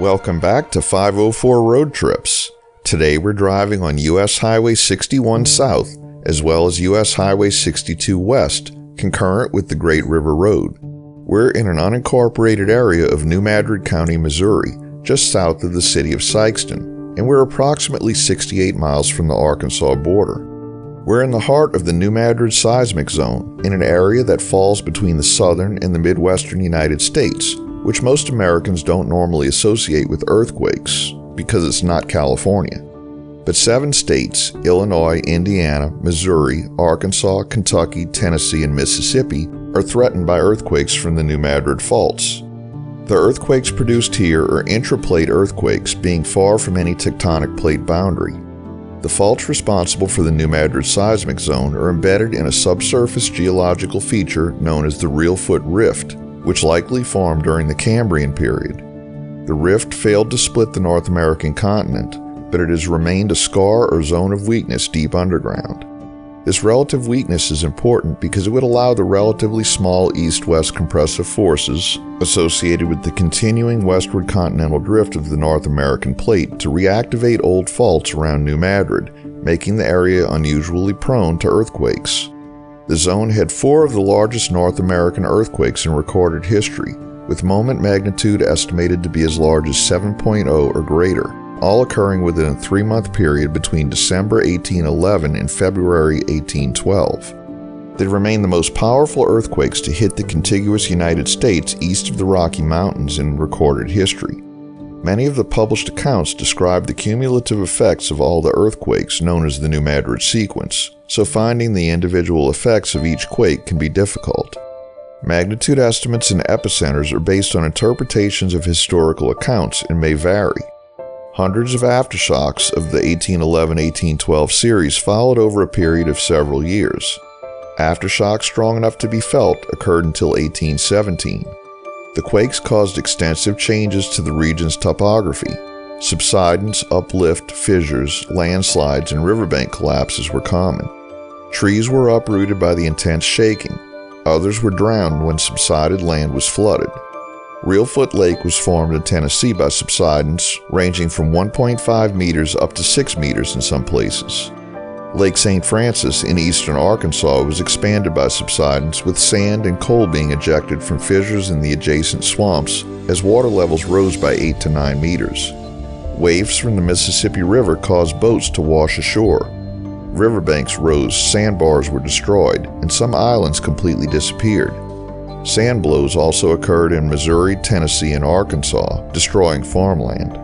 Welcome back to 504 Road Trips. Today we're driving on US Highway 61 South as well as US Highway 62 West, concurrent with the Great River Road. We're in an unincorporated area of New Madrid County, Missouri, just south of the city of Sikeston, and we're approximately 68 miles from the Arkansas border. We're in the heart of the New Madrid seismic zone, in an area that falls between the southern and the midwestern United States, which most Americans don't normally associate with earthquakes because it's not California. But 7 states, Illinois, Indiana, Missouri, Arkansas, Kentucky, Tennessee, and Mississippi, are threatened by earthquakes from the New Madrid faults. The earthquakes produced here are intraplate earthquakes, being far from any tectonic plate boundary. The faults responsible for the New Madrid seismic zone are embedded in a subsurface geological feature known as the Reelfoot Rift, which likely formed during the Cambrian period. The rift failed to split the North American continent, but it has remained a scar or zone of weakness deep underground. This relative weakness is important because it would allow the relatively small east-west compressive forces associated with the continuing westward continental drift of the North American plate to reactivate old faults around New Madrid, making the area unusually prone to earthquakes. The zone had 4 of the largest North American earthquakes in recorded history, with moment magnitude estimated to be as large as 7.0 or greater, all occurring within a 3-month period between December 1811 and February 1812. They remain the most powerful earthquakes to hit the contiguous United States east of the Rocky Mountains in recorded history. Many of the published accounts describe the cumulative effects of all the earthquakes known as the New Madrid sequence, so finding the individual effects of each quake can be difficult. Magnitude estimates and epicenters are based on interpretations of historical accounts and may vary. Hundreds of aftershocks of the 1811-1812 series followed over a period of several years. Aftershocks strong enough to be felt occurred until 1817. The quakes caused extensive changes to the region's topography. Subsidence, uplift, fissures, landslides, and riverbank collapses were common. Trees were uprooted by the intense shaking. Others were drowned when subsided land was flooded. Reelfoot Lake was formed in Tennessee by subsidence, ranging from 1.5 meters up to 6 meters in some places. Lake St. Francis in eastern Arkansas was expanded by subsidence, with sand and coal being ejected from fissures in the adjacent swamps as water levels rose by 8 to 9 meters. Waves from the Mississippi River caused boats to wash ashore. Riverbanks rose, sandbars were destroyed, and some islands completely disappeared. Sand blows also occurred in Missouri, Tennessee, and Arkansas, destroying farmland.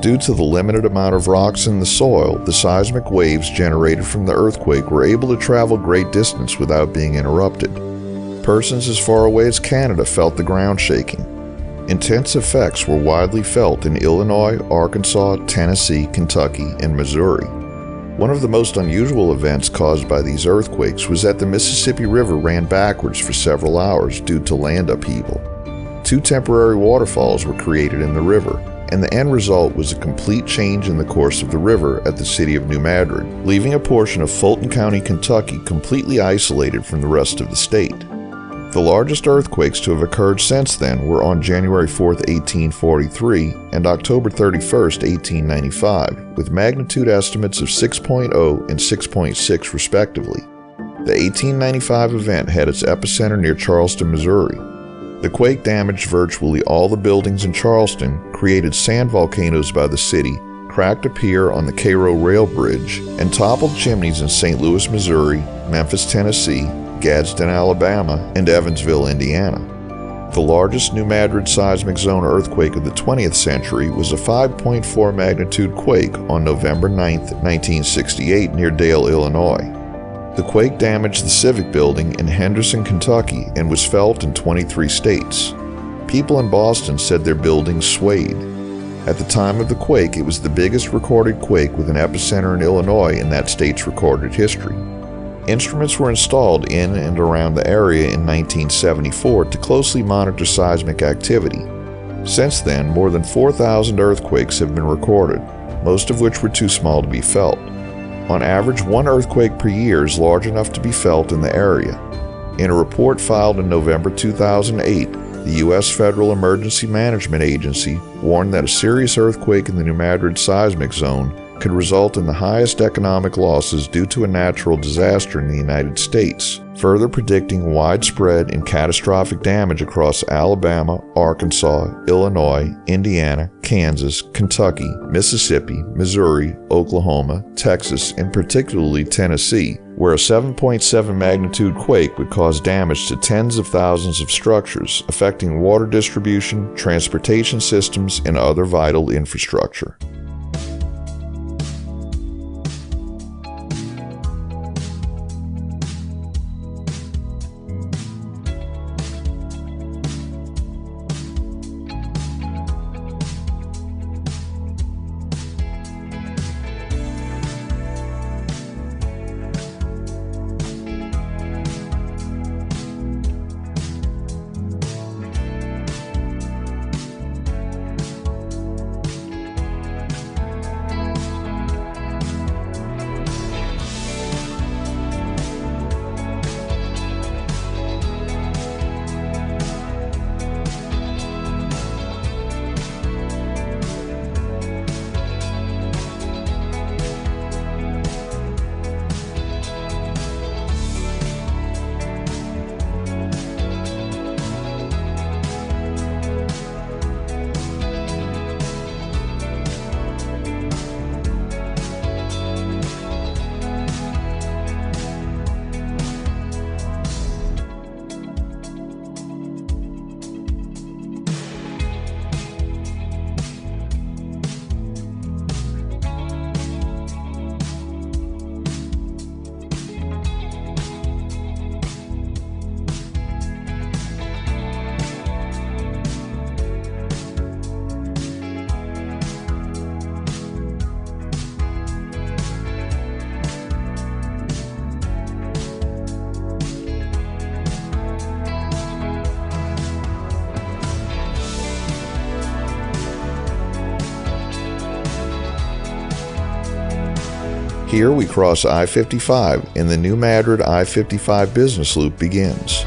Due to the limited amount of rocks in the soil, the seismic waves generated from the earthquake were able to travel great distance without being interrupted. Persons as far away as Canada felt the ground shaking. Intense effects were widely felt in Illinois, Arkansas, Tennessee, Kentucky, and Missouri. One of the most unusual events caused by these earthquakes was that the Mississippi River ran backwards for several hours due to land upheaval. 2 temporary waterfalls were created in the river, and the end result was a complete change in the course of the river at the city of New Madrid, leaving a portion of Fulton County, Kentucky completely isolated from the rest of the state. The largest earthquakes to have occurred since then were on January 4, 1843 and October 31, 1895, with magnitude estimates of 6.0 and 6.6 respectively. The 1895 event had its epicenter near Charleston, Missouri. The quake damaged virtually all the buildings in Charleston, created sand volcanoes by the city, cracked a pier on the Cairo Rail Bridge, and toppled chimneys in St. Louis, Missouri, Memphis, Tennessee, Gadsden, Alabama, and Evansville, Indiana. The largest New Madrid seismic zone earthquake of the 20th century was a 5.4 magnitude quake on November 9, 1968 near Dale, Illinois. The quake damaged the Civic Building in Henderson, Kentucky, and was felt in 23 states. People in Boston said their buildings swayed. At the time of the quake, it was the biggest recorded quake with an epicenter in Illinois in that state's recorded history. Instruments were installed in and around the area in 1974 to closely monitor seismic activity. Since then, more than 4,000 earthquakes have been recorded, most of which were too small to be felt. On average, 1 earthquake per year is large enough to be felt in the area. In a report filed in November 2008, The U.S. Federal Emergency Management Agency warned that a serious earthquake in the New Madrid seismic zone could result in the highest economic losses due to a natural disaster in the United States, further predicting widespread and catastrophic damage across Alabama, Arkansas, Illinois, Indiana, Kansas, Kentucky, Mississippi, Missouri, Oklahoma, Texas, and particularly Tennessee, where a 7.7 magnitude quake would cause damage to tens of thousands of structures, affecting water distribution, transportation systems, and other vital infrastructure. Here we cross I-55 and the New Madrid I-55 business loop begins.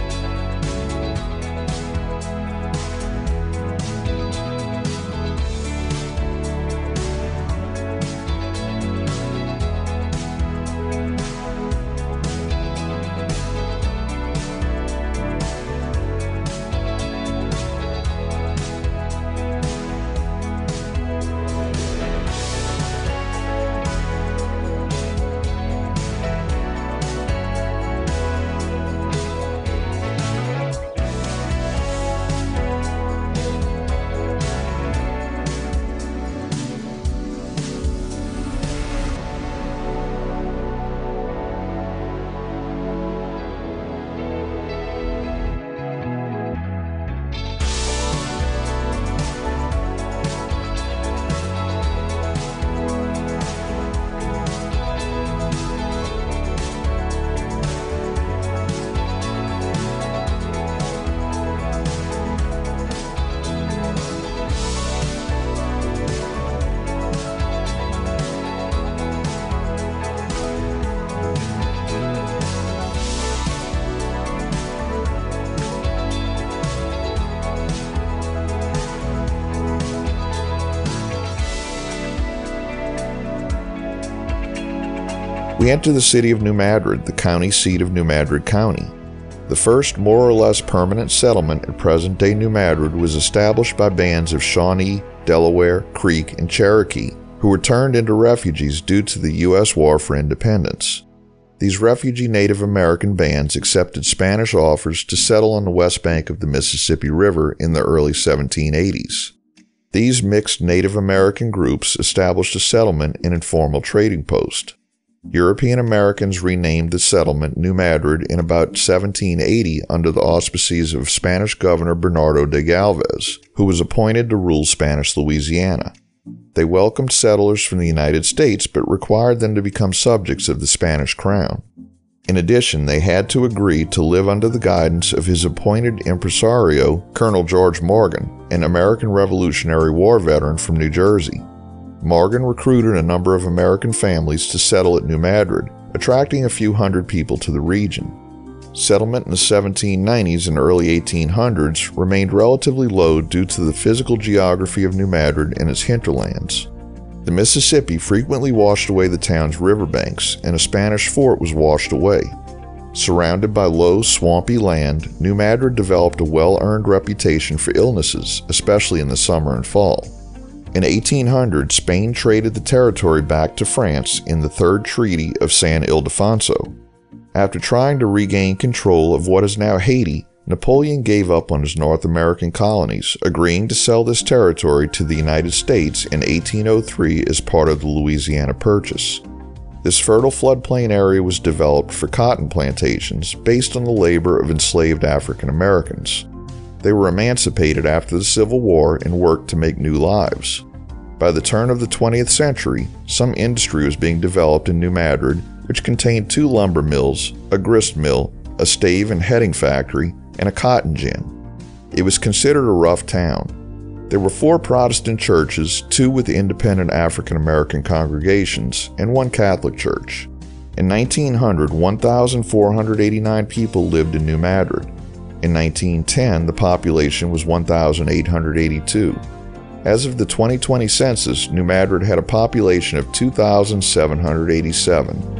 We enter the city of New Madrid, the county seat of New Madrid County. The first more or less permanent settlement in present-day New Madrid was established by bands of Shawnee, Delaware, Creek, and Cherokee, who were turned into refugees due to the U.S. War for Independence. These refugee Native American bands accepted Spanish offers to settle on the west bank of the Mississippi River in the early 1780s. These mixed Native American groups established a settlement and informal trading post. European Americans renamed the settlement New Madrid in about 1780 under the auspices of Spanish Governor Bernardo de Galvez, who was appointed to rule Spanish Louisiana. They welcomed settlers from the United States but required them to become subjects of the Spanish crown. In addition, they had to agree to live under the guidance of his appointed impresario, Colonel George Morgan, an American Revolutionary War veteran from New Jersey. Morgan recruited a number of American families to settle at New Madrid, attracting a few hundred people to the region. Settlement in the 1790s and early 1800s remained relatively low due to the physical geography of New Madrid and its hinterlands. The Mississippi frequently washed away the town's riverbanks, and a Spanish fort was washed away. Surrounded by low, swampy land, New Madrid developed a well-earned reputation for illnesses, especially in the summer and fall. In 1800, Spain traded the territory back to France in the Third Treaty of San Ildefonso. After trying to regain control of what is now Haiti, Napoleon gave up on his North American colonies, agreeing to sell this territory to the United States in 1803 as part of the Louisiana Purchase. This fertile floodplain area was developed for cotton plantations based on the labor of enslaved African Americans. They were emancipated after the Civil War and worked to make new lives. By the turn of the 20th century, some industry was being developed in New Madrid, which contained 2 lumber mills, a grist mill, a stave and heading factory, and a cotton gin. It was considered a rough town. There were 4 Protestant churches, 2 with independent African American congregations, and 1 Catholic church. In 1900, 1,489 people lived in New Madrid. In 1910, the population was 1,882. As of the 2020 census, New Madrid had a population of 2,787.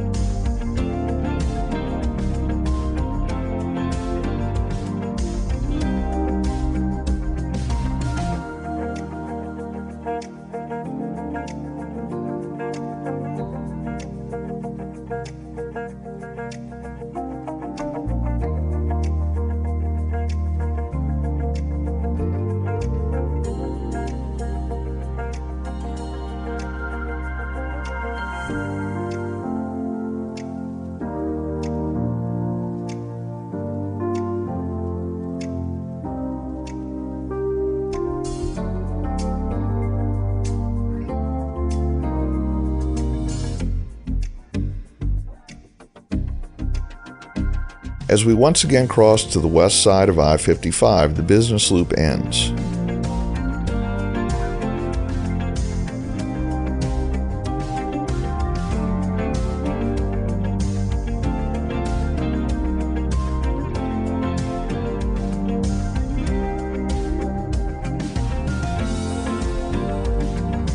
As we once again cross to the west side of I-55, the business loop ends.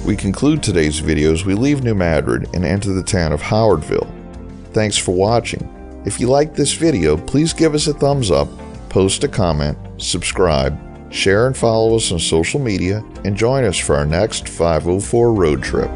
We conclude today's video as we leave New Madrid and enter the town of Howardville. Thanks for watching. If you liked this video, please give us a thumbs up, post a comment, subscribe, share and follow us on social media, and join us for our next 504 road trip.